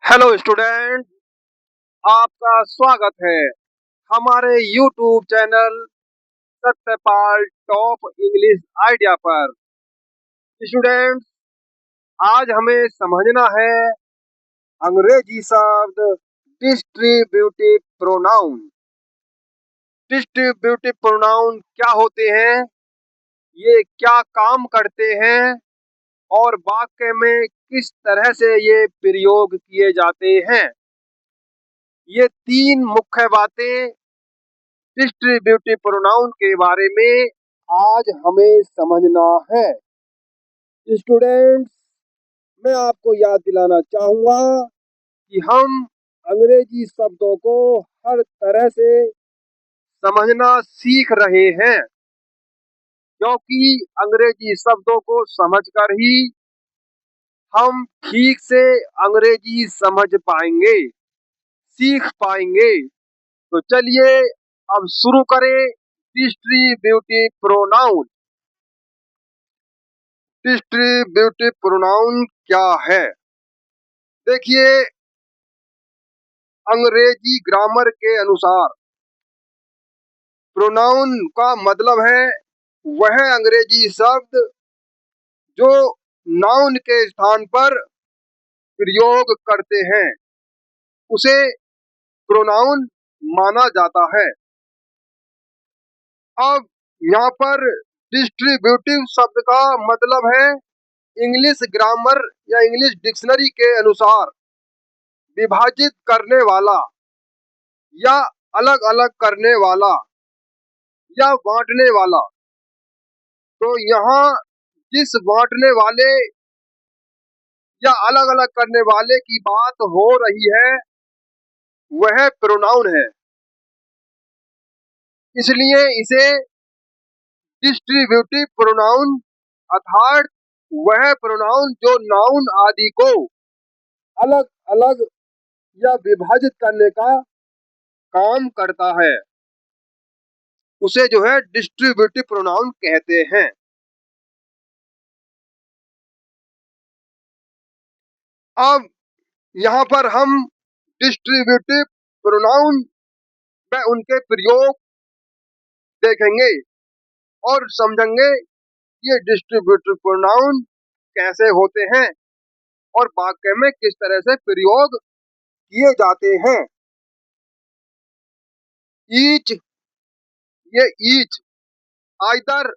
Hello student, आपका स्वागत है हमारे YouTube channel Satyapal top English idea पर। स्टूडेंट, आज हमें समझना है अंग्रेजी शब्द डिस्ट्रीब्यूटिव प्रोनाउन। डिस्ट्रीब्यूटिव प्रोनाउन क्या होते हैं, ये क्या काम करते हैं और वाक्य में किस तरह से ये प्रयोग किए जाते हैं। ये तीन मुख्य बातें डिस्ट्रीब्यूटिव प्रोनाउन के बारे में आज हमें समझना है। स्टूडेंट्स, मैं आपको याद दिलाना चाहूंगा कि हम अंग्रेजी शब्दों को हर तरह से समझना सीख रहे हैं, क्योंकि अंग्रेजी शब्दों को समझकर ही हम ठीक से अंग्रेजी समझ पाएंगे, सीख पाएंगे। तो चलिए अब शुरू करें डिस्ट्रीब्यूटिव प्रोनाउन। डिस्ट्रीब्यूटिव प्रोनाउन क्या है? देखिए, अंग्रेजी ग्रामर के अनुसार प्रोनाउन का मतलब है वह अंग्रेजी शब्द जो नाउन के स्थान पर प्रयोग करते हैं, उसे प्रोनाउन माना जाता है। अब यहाँ पर डिस्ट्रीब्यूटिव शब्द का मतलब है इंग्लिश ग्रामर या इंग्लिश डिक्शनरी के अनुसार विभाजित करने वाला या अलग अलग करने वाला या बांटने वाला। तो यहाँ जिस बांटने वाले या अलग अलग करने वाले की बात हो रही है वह प्रोनाउन है, इसलिए इसे डिस्ट्रीब्यूटिव प्रोनाउन अर्थात वह प्रोनाउन जो नाउन आदि को अलग अलग या विभाजित करने का काम करता है, उसे जो है डिस्ट्रीब्यूटिव प्रोनाउन कहते हैं। अब यहाँ पर हम डिस्ट्रीब्यूटिव प्रोनाउन में उनके प्रयोग देखेंगे और समझेंगे ये डिस्ट्रीब्यूटिव प्रोनाउन कैसे होते हैं और वाक्य में किस तरह से प्रयोग किए जाते हैं। ईच, ये ईच, आइदर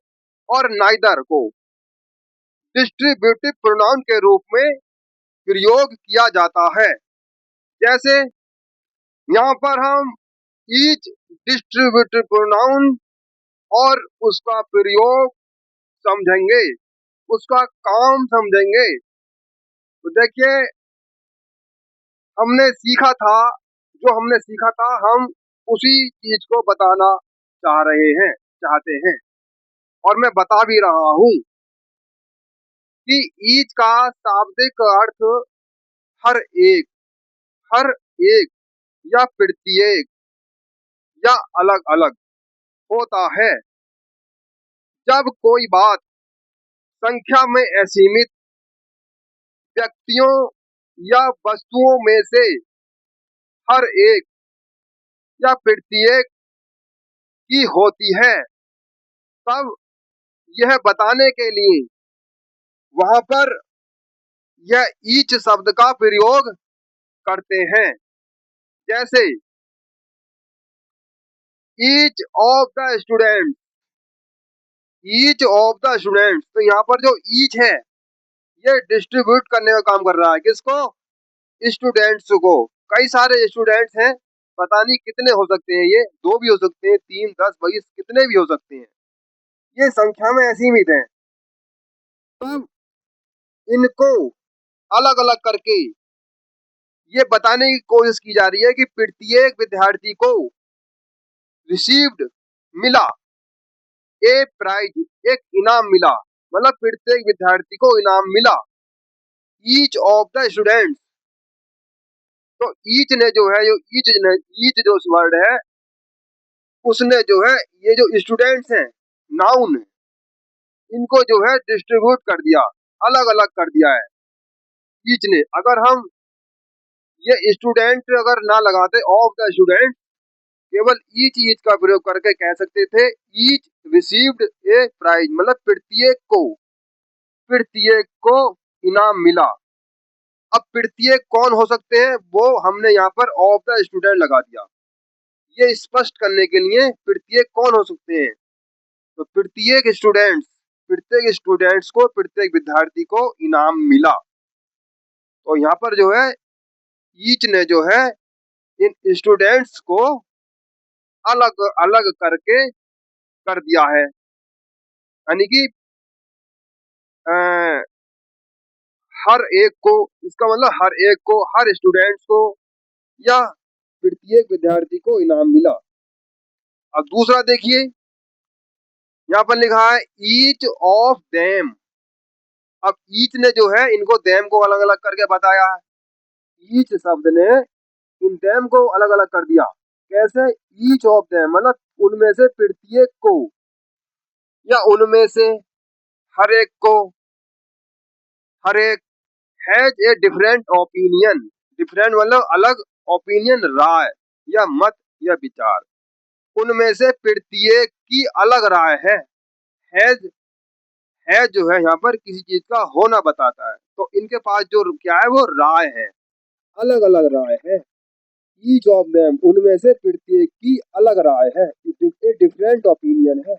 और नाइदर को डिस्ट्रीब्यूटिव प्रोनाउन के रूप में प्रयोग किया जाता है। जैसे यहाँ पर हम ईच डिस्ट्रीब्यूटिव प्रोनाउन और उसका प्रयोग समझेंगे, उसका काम समझेंगे। तो देखिए, हमने सीखा था हम उसी चीज को बताना चाहते हैं और मैं बता भी रहा हूँ कि ईच का शाब्दिक अर्थ हर एक, हर एक या प्रत्येक या अलग अलग होता है। जब कोई बात संख्या में असीमित व्यक्तियों या वस्तुओं में से हर एक या प्रत्येक की होती है, तब यह बताने के लिए वहां पर यह ईच शब्द का प्रयोग करते हैं। जैसे each of the student, each of the student, तो यहाँ पर जो ईच है ये डिस्ट्रीब्यूट करने का काम कर रहा है। किसको? स्टूडेंट्स को। कई सारे स्टूडेंट्स हैं, पता नहीं कितने हो सकते हैं, ये दो भी हो सकते हैं, 3, 10, 20, कितने भी हो सकते हैं, ये संख्या में असीमित है। तब इनको अलग अलग करके ये बताने की कोशिश की जा रही है कि प्रत्येक विद्यार्थी को रिसीव्ड मिला ए प्राइज, एक इनाम मिला, मतलब प्रत्येक विद्यार्थी को इनाम मिला। ईच ऑफ द स्टूडेंट्स, तो ईच ने जो है, ईच जो वर्ड है उसने जो है ये जो स्टूडेंट्स हैं नाउन, इनको जो है डिस्ट्रीब्यूट कर दिया, अलग अलग कर दिया है ईच ने। अगर हम ये स्टूडेंट अगर ना लगाते ऑफ द स्टूडेंट, केवल ईच का प्रयोग करके कह सकते थे ईच रिसीव्ड ए प्राइज, मतलब प्रत्येक को इनाम मिला। अब प्रत्येक कौन हो सकते हैं वो हमने यहाँ पर ऑफ द स्टूडेंट लगा दिया, ये स्पष्ट करने के लिए प्रत्येक कौन हो सकते हैं। तो प्रत्येक स्टूडेंट्स को, प्रत्येक विद्यार्थी को इनाम मिला। तो यहाँ पर जो है ईच ने जो है इन स्टूडेंट्स को अलग अलग करके कर दिया है, यानी कि अ, हर एक को, इसका मतलब हर एक को, हर स्टूडेंट्स को या प्रत्येक विद्यार्थी को इनाम मिला। अब दूसरा देखिए, यहाँ पर लिखा है ईच ऑफ देम। अब ईच ने जो है इनको देम को अलग अलग करके बताया है। ईच शब्द ने इन देम को अलग अलग कर दिया। कैसे? ईच ऑफ देम मतलब उनमें से प्रत्येक को, या उनमें से हर एक को, हर एक has a different opinion. Different मतलब अलग, ओपिनियन राय या मत या विचार। उनमें से प्रत्येक की अलग राय है। हैज, है जो है यहाँ पर किसी चीज का होना बताता है, तो इनके पास जो क्या है वो राय है, अलग अलग राय है। ईच ऑफ देम उनमें से प्रत्येक की अलग राय है, डिफरेंट ओपिनियन है।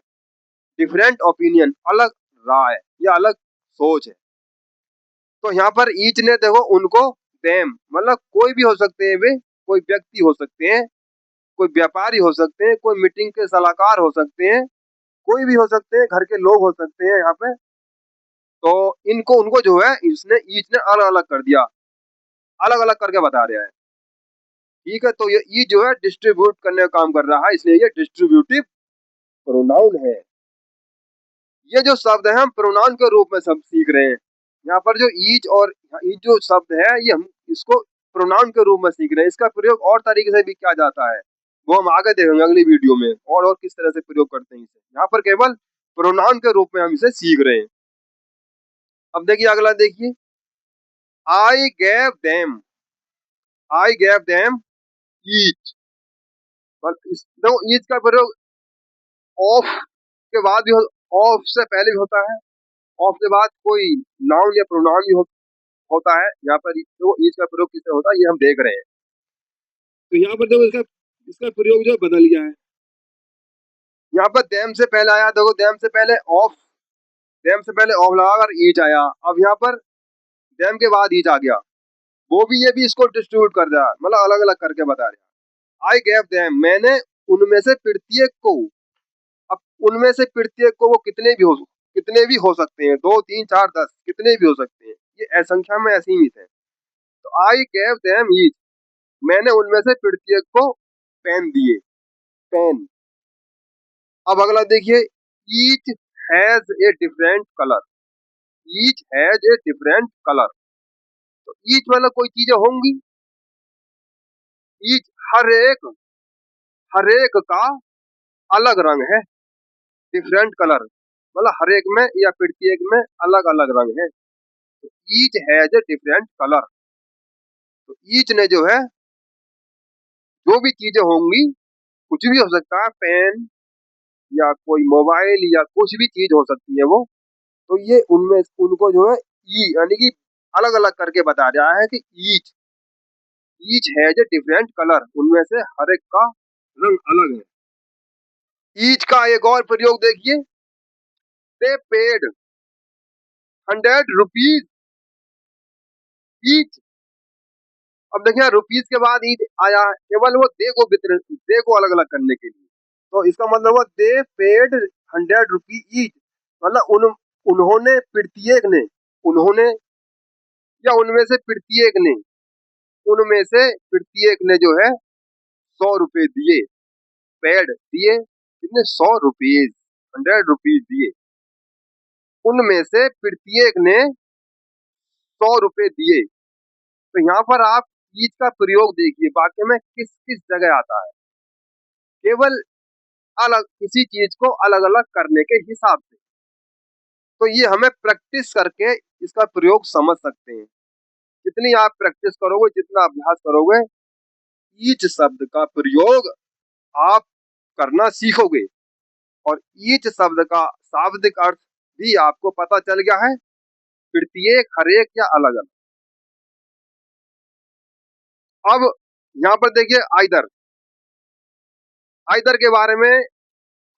डिफरेंट ओपिनियन अलग राय या अलग सोच है। तो यहाँ पर ईच ने देखो उनको देम मतलब कोई भी हो सकते हैं वे, कोई व्यक्ति हो सकते हैं, कोई व्यापारी हो सकते हैं, कोई मीटिंग के सलाहकार हो सकते हैं, कोई भी हो सकते हैं, घर के लोग हो सकते हैं यहाँ पे। तो इनको उनको जो है इसने ईच ने अलग अलग कर दिया, अलग अलग करके बता रहा है। ठीक है, तो ये ई जो है डिस्ट्रीब्यूट करने का काम कर रहा है, इसलिए ये डिस्ट्रीब्यूटिव प्रोनाउन है। ये जो शब्द है हम प्रोनाउन के रूप में सब सीख रहे हैं। यहाँ पर जो ईच और ईच जो शब्द है ये हम इसको प्रोनाउन के रूप में सीख रहे हैं। इसका प्रयोग और तरीके से भी किया जाता है, वो हम आगे देखेंगे अगली वीडियो में, और किस तरह से प्रयोग करते हैं इसे। यहाँ पर केवल प्रोनाउन के रूप में हम इसे सीख रहे हैं। अब देखिए अगला देखिए, आई गैव देम। आई गैव देम ईच, देखो ईच का प्रयोग ऑफ के बाद भी ऑफ से पहले भी होता है, ऑफ के बाद कोई नाउन या प्रोनाउन भी होता है। यहाँ पर जो ईच का प्रयोग किससे होता है ये हम देख रहे हैं। तो यहाँ पर देखो इसका इसका प्रयोग जो बदल गया है। यहाँ पर देम से पहले आया, देखो देम से पहले ऑफ, देम से पहले ऑफ लगाकर ईच आया। अब यहाँ पर देम के बाद ईच आ गया, वो भी ये भी इसको डिस्ट्रीब्यूट कर रहा है, मतलब अलग अलग करके बता रहा है। आई गैव देम, मैंने उनमें से प्रत्येक को। अब उनमें से प्रत्येक को वो कितने भी हो सकते हैं, 2 3 4 10 कितने भी हो सकते हैं, ये असंख्या में असीमित है। तो आई गैव देम ईच, मैंने उनमें से प्रत्येक को पेन दिए, पेन। अब अगला देखिए, each has a different colour. Each has a different colour, तो ईच मतलब कोई चीजें होंगी, ईच हर एक का अलग रंग है। डिफरेंट कलर मतलब हर एक में या प्रत्येक में अलग अलग रंग है। तो each has a different colour, तो ईच ने जो है जो भी चीजें होंगी, कुछ भी हो सकता है, पेन या कोई मोबाइल या कुछ भी चीज हो सकती है वो, तो ये उनमें उनको जो है ई यानी कि अलग अलग करके बता रहा है कि each each has a different colour, उनमें से हर एक का रंग अलग है। ईच का एक और प्रयोग देखिए, दे पेड 100 रुपीज ईच। अब देखिए रुपीज के बाद ईच आया केवल वो दे को अलग अलग करने के लिए। तो इसका मतलब हुआ दे पेड 100 रुपी ईच, मतलब उन्होंने प्रत्येक ने, उन्होंने या उनमें से प्रत्येक ने जो है 100 रुपए दिए। पेड दिए कितने, 100 रुपीज, 100 रुपीज दिए। उनमें से प्रत्येक ने 100 रुपए दिए। तो यहाँ पर आप ईच का प्रयोग देखिए वाक्य में किस किस जगह आता है, केवल अलग किसी चीज को अलग अलग करने के हिसाब से। तो ये हमें प्रैक्टिस करके इसका प्रयोग समझ सकते हैं। जितनी आप प्रैक्टिस करोगे, जितना अभ्यास करोगे, ईच शब्द का प्रयोग आप करना सीखोगे और ईच शब्द का शाब्दिक अर्थ भी आपको पता चल गया है, प्रत्येक, हर एक या अलग अलग। अब यहाँ पर देखिए आइदर, आइदर के बारे में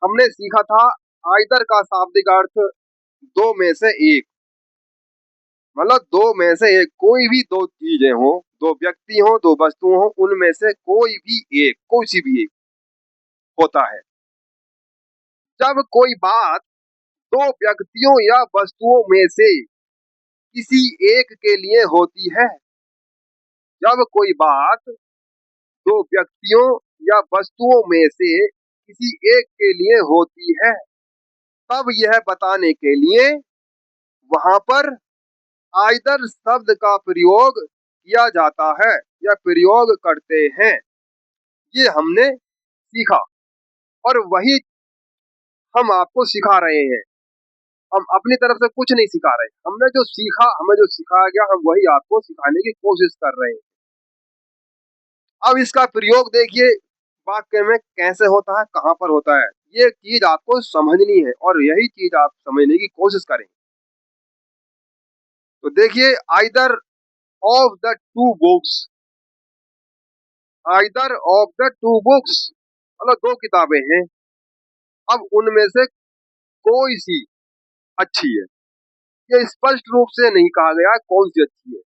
हमने सीखा था। आइदर का शाब्दिक अर्थ दो में से एक, मतलब दो में से एक, कोई भी दो चीजें हो, दो व्यक्ति हो, दो वस्तु हो, उनमें से कोई भी एक, कोई सी भी एक होता है। जब कोई बात दो व्यक्तियों या वस्तुओं में से किसी एक के लिए होती है, जब कोई बात दो व्यक्तियों या वस्तुओं में से किसी एक के लिए होती है, तब यह बताने के लिए वहां पर आइदर शब्द का प्रयोग किया जाता है या प्रयोग करते हैं। ये हमने सीखा और वही हम आपको सिखा रहे हैं। हम अपनी तरफ से कुछ नहीं सिखा रहे, हमने जो सीखा, हमें जो सिखाया गया, हम वही आपको सिखाने की कोशिश कर रहे हैं। अब इसका प्रयोग देखिए वाक्य में कैसे होता है, कहाँ पर होता है, ये चीज आपको समझनी है और यही चीज आप समझने की कोशिश करें। तो देखिए either of the to books, either of the to books मतलब दो किताबें हैं, अब उनमें से कोई सी अच्छी है। ये स्पष्ट रूप से नहीं कहा गया कौन सी अच्छी है,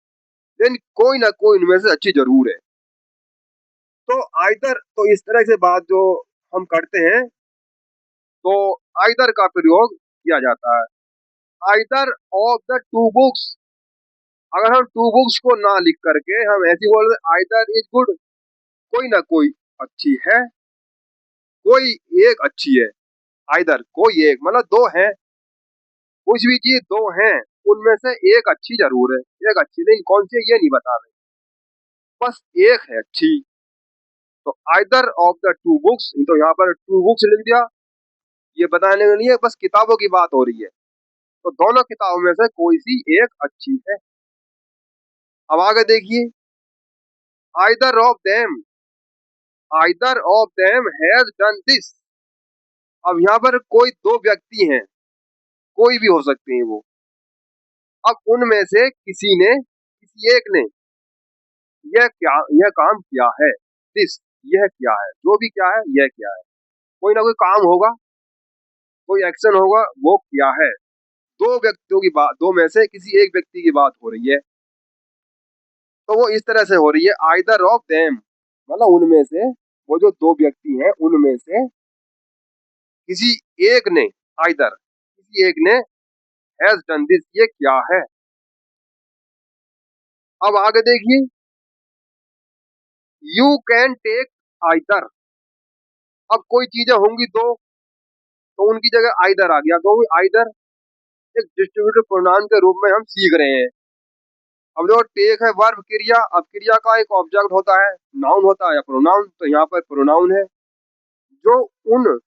लेकिन कोई ना कोई उनमें से अच्छी जरूर है। तो आइदर, तो इस तरह से बात जो हम करते हैं, तो आइदर का प्रयोग किया जाता है। Either of the to books, अगर हम टू बुक्स को ना लिख करके हम ऐसी बोल रहे आइदर इज गुड, कोई ना कोई अच्छी है, कोई एक अच्छी है। आइदर कोई एक मतलब दो है, कुछ भी चीज दो हैं, उनमें से एक अच्छी जरूर है, एक अच्छी नहीं, कौन सी है ये नहीं बता रहे, बस एक है अच्छी। तो either of the to books, तो यहाँ पर टू बुक्स लिख दिया, ये बताने के लिए बस किताबों की बात हो रही है, तो दोनों किताबों में से कोई सी एक अच्छी है। अब आगे देखिए either of them, either of them has done this. अब यहाँ पर कोई दो व्यक्ति हैं, कोई भी हो सकते हैं वो, अब उनमें से किसी ने, किसी एक ने यह क्या, यह काम किया है, दिस, यह क्या है, जो भी क्या है, यह क्या है, कोई ना कोई काम होगा, कोई एक्शन होगा, वो क्या है। दो व्यक्तियों की बात, दो में से किसी एक व्यक्ति की बात हो रही है, तो वो इस तरह से हो रही है आइदर ऑफ देम, मतलब उनमें से, वो जो दो व्यक्ति हैं उनमें से किसी एक ने, आइदर किसी एक ने हैज डन दिस, ये क्या है। अब आगे देखिए यू कैन टेक आइदर, अब कोई चीजें होंगी दो, तो उनकी जगह आइदर आ गया, तो आइदर एक डिस्ट्रीब्यूटिव प्रोनाउन के रूप में हम सीख रहे हैं। अब जो टेक है वर्ब क्रिया, अब क्रिया का एक ऑब्जेक्ट होता है, नाउन होता है या प्रोनाउन, तो यहाँ पर प्रोनाउन है जो उन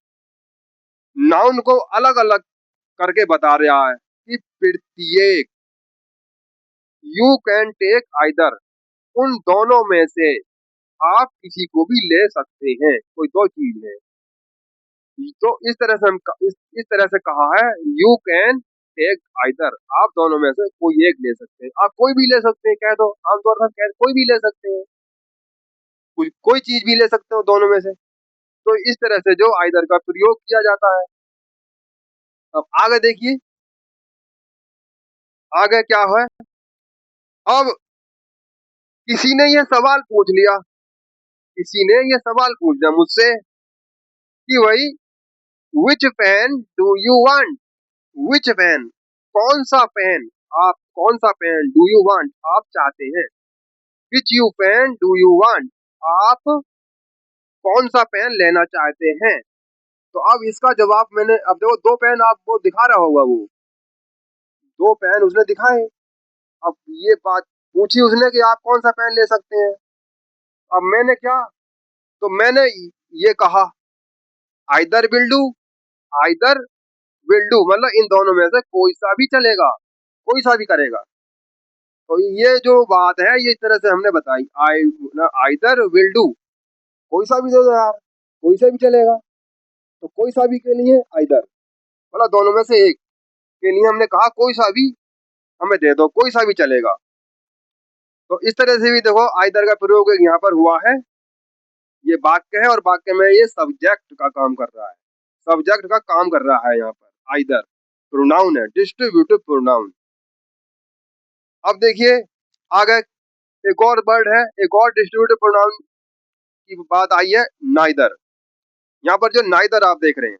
नाउन को अलग अलग करके बता रहा है कि प्रत्येक, यू कैन टेक आइदर, उन दोनों में से आप किसी को भी ले सकते हैं, कोई दो चीज है, तो इस तरह से हम इस तरह से कहा है यू कैन टेक आइदर, आप दोनों में से कोई एक ले सकते हैं, आप कोई भी ले सकते हैं, कह दो आमतौर पर कह कोई भी ले सकते हैं, कोई चीज भी ले सकते हो दोनों में से। तो इस तरह से जो आइदर का प्रयोग किया जाता है। अब आगे देखिए आगे क्या है। अब किसी ने ये सवाल पूछ लिया, किसी ने ये सवाल पूछ लिया मुझसे कि भाई which pen do you want, which pen, कौन सा पेन, आप कौन सा पेन, डू यू वांट आप चाहते हैं, which you pen do you want आप कौन सा पेन लेना चाहते हैं। तो अब इसका जवाब मैंने, अब देखो दो पेन आपको दिखा रहा होगा, वो दो पेन उसने दिखाए, अब ये बात पूछी उसने कि आप कौन सा पेन ले सकते हैं, अब मैंने क्या, तो मैंने ये कहा either will do, either will do मतलब इन दोनों में से कोई सा भी चलेगा, कोई सा भी करेगा। तो ये जो बात है ये इस तरह से हमने बताई, आई आइदर विल डू, कोई सा भी दे दो यार, कोई सा भी चलेगा। तो कोई सा भी के लिए आइदर, मतलब दोनों में से एक के लिए हमने कहा कोई सा भी हमें दे दो, कोई सा भी चलेगा। तो इस तरह से भी देखो आइदर का प्रयोग यहाँ पर हुआ है। ये वाक्य है और वाक्य में ये सब्जेक्ट का काम कर रहा है, सब्जेक्ट का काम कर रहा है यहाँ पर। आइदर प्रोनाउन है, डिस्ट्रीब्यूटिव प्रोनाउन। अब देखिए आगे एक और वर्ड है, एक और डिस्ट्रीब्यूटिव प्रोनाउन की बात आई है, नाइदर। यहाँ पर जो नाइदर आप देख रहे हैं,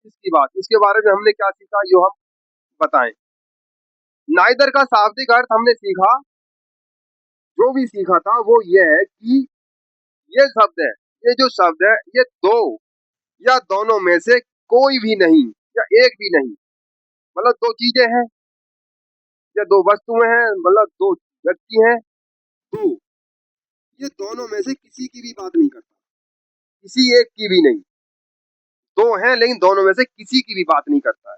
इसकी बात, इसके बारे में हमने क्या सीखा यो हम बताएं। नाइदर का शाब्दिक अर्थ हमने सीखा, जो भी सीखा था वो ये है कि ये शब्द है, ये जो शब्द है ये दो या दोनों में से कोई भी नहीं या एक भी नहीं, मतलब दो चीजें हैं या दो वस्तुएं हैं, मतलब दो व्यक्ति हैं, दो, ये दोनों में से किसी की भी बात नहीं करता, किसी एक की भी नहीं। दो हैं लेकिन दोनों में से किसी की भी बात नहीं करता है।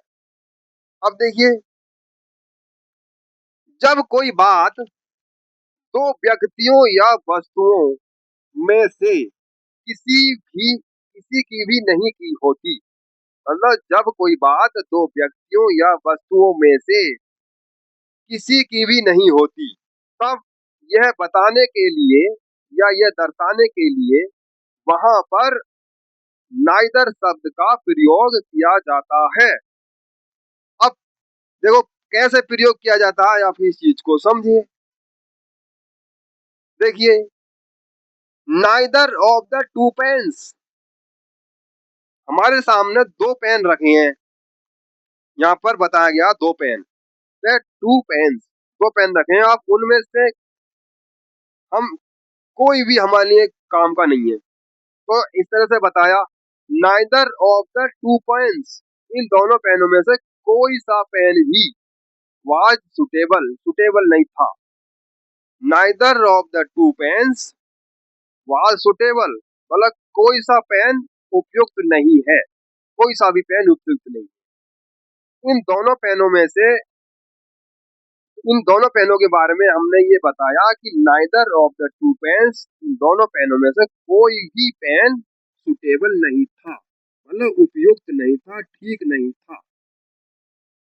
अब देखिए जब कोई बात दो व्यक्तियों या वस्तुओं में से किसी की भी नहीं की होती, मतलब जब कोई बात दो व्यक्तियों या वस्तुओं में से किसी की भी नहीं होती, तब यह बताने के लिए या यह दर्शाने के लिए वहां पर नाइदर शब्द का प्रयोग किया जाता है। अब देखो कैसे प्रयोग किया जाता है, आप इस चीज को समझिए। देखिए neither of the two pens, हमारे सामने दो पेन रखे हैं, यहाँ पर बताया गया दो पेन, टू पेन्स, दो पेन रखे हैं, आप उनमें से हम कोई भी हमारे लिए काम का नहीं है। तो इस तरह से बताया, neither of the two pens, इन दोनों पेनों में से कोई सा पेन भी वाज सुटेबल, सुटेबल नहीं था। Neither of the two pens was suitable, मतलब कोई सा पेन उपयुक्त नहीं है, कोई सा भी पेन उपयुक्त नहीं। इन दोनों पेनों में से, इन दोनों पेनों के बारे में हमने ये बताया कि neither of the two pens, इन दोनों पेनों में से कोई भी पेन सुटेबल नहीं था, मतलब उपयुक्त नहीं था, ठीक नहीं था।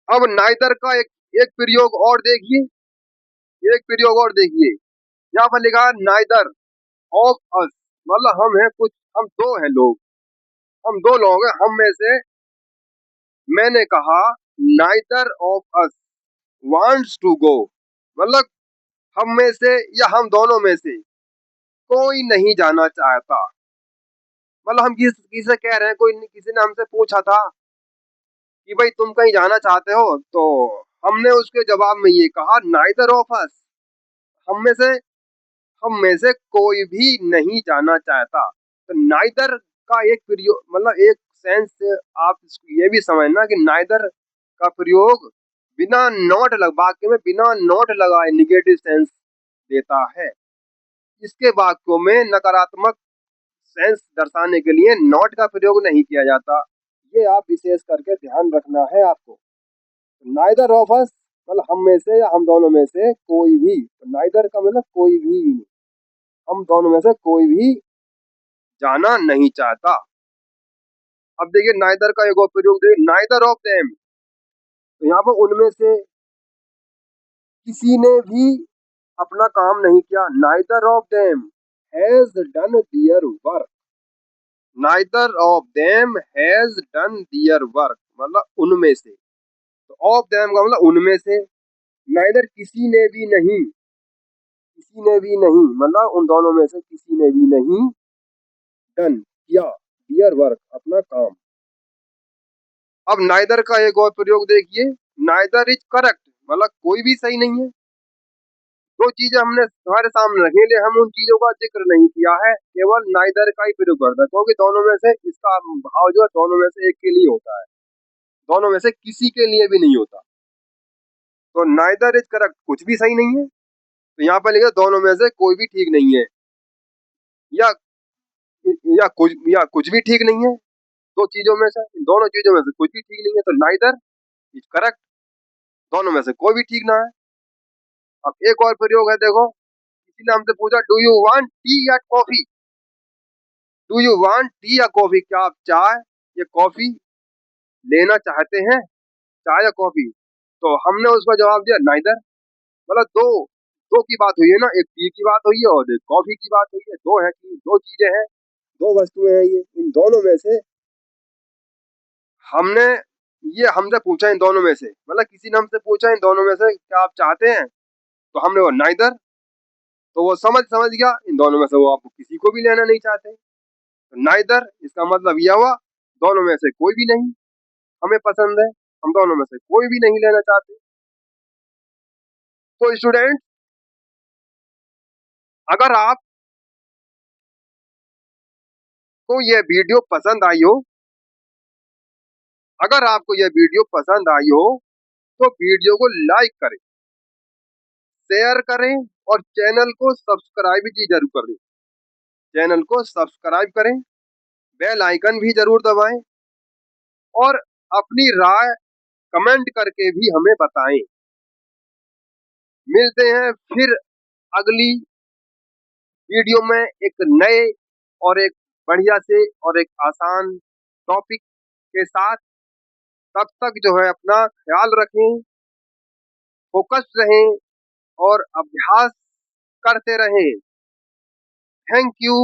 अब नाइदर का एक प्रयोग और देखिए, एक प्रयोग और देखिए, यहाँ पर लिखा है नाइदर ऑफ अस, मतलब हम हैं कुछ, हम दो हैं लोग, हम दो लोग हैं, हम में से मैंने कहा neither of us wants to go, मतलब हम में से या हम दोनों में से कोई नहीं जाना चाहता। मतलब हम किसी से कह रहे हैं, कोई किसी ने हमसे पूछा था कि भाई तुम कहीं जाना चाहते हो, तो हमने उसके जवाब में ये कहा नाइदर ऑफ अस, हम में से, हम में से कोई भी नहीं जाना चाहता। तो नाइदर का एक प्रयोग, मतलब एक सेंस से आप ये भी समझना कि नाइदर का प्रयोग बिना नॉट लग, वाक्य में बिना नॉट लगाए निगेटिव सेंस देता है। इसके वाक्यों में नकारात्मक सेंस दर्शाने के लिए नॉट का प्रयोग नहीं किया जाता, ये आप विशेष करके ध्यान रखना है आपको। नाइदर ऑफ अस, मतलब हम में से या हम दोनों में से कोई भी, नाइदर का मतलब कोई भी नहीं, हम दोनों में से कोई भी जाना नहीं चाहता। अब देखिए नाइदर का एक और प्रयोग देखिए, नाइदर ऑफ देम, तो यहाँ पर उनमें से किसी ने भी अपना काम नहीं किया। Neither of them has done their work, neither of them has done their work, मतलब उनमें से, तो ऑफ देम का मतलब उनमें से, नाइदर किसी ने भी नहीं, किसी ने भी नहीं, मतलब उन दोनों में से किसी ने भी नहीं डन किया दियर वर्क, अपना काम। अब नाइदर का एक और प्रयोग देखिए, नाइदर इज करेक्ट, मतलब कोई भी सही नहीं है। दो चीजें हमने हमारे सामने रखी, ले हम उन चीजों का जिक्र नहीं किया है, केवल नाइदर का ही प्रयोग करता है, क्योंकि दोनों में से इसका भाव जो है दोनों में से एक के लिए होता है, दोनों में से किसी के लिए भी नहीं होता। तो नाइदर इज करेक्ट, कुछ भी सही नहीं है, तो यहाँ पर लिखा दोनों में से कोई भी ठीक नहीं है, या कुछ भी ठीक नहीं है, दो चीजों में से, इन दोनों चीजों में से कुछ भी ठीक नहीं है, तो नाइदर इज करेक्ट, दोनों में से कोई भी ठीक ना है। अब एक और प्रयोग है, देखो, किसी ने हमसे पूछा डू यू वांट टी या coffee? Do you want T या कॉफी? क्या आप चाय या कॉफी लेना चाहते हैं? चाय या कॉफी? तो हमने उसका जवाब दिया नाइदर। मतलब दो दो की बात हुई है ना, एक टी की बात हुई है और एक कॉफी की बात हुई है। दो है कि दो चीजें हैं, दो वस्तुएं हैं, ये इन दोनों में से हमने ये हमसे पूछा, इन दोनों में से, मतलब किसी ने हमसे पूछा इन दोनों में से क्या आप चाहते हैं, तो हमने वो नाइदर, तो वो समझ गया इन दोनों में से वो आप किसी को भी लेना नहीं चाहते। तो नाइदर इसका मतलब यह हुआ दोनों में से कोई भी नहीं हमें पसंद है, हम दोनों में से कोई भी नहीं लेना चाहते। तो स्टूडेंट, अगर आपको ये वीडियो पसंद आई हो, अगर आपको ये वीडियो पसंद आई हो तो वीडियो को लाइक करें, शेयर करें और चैनल को सब्सक्राइब भी जरूर करें। चैनल को सब्सक्राइब करें, बेल आइकन भी जरूर दबाएं और अपनी राय कमेंट करके भी हमें बताएं। मिलते हैं फिर अगली वीडियो में एक नए और एक बढ़िया से और एक आसान टॉपिक के साथ। तब तक जो है अपना ख्याल रखें, फोकस रहें और अभ्यास करते रहें। Thank you.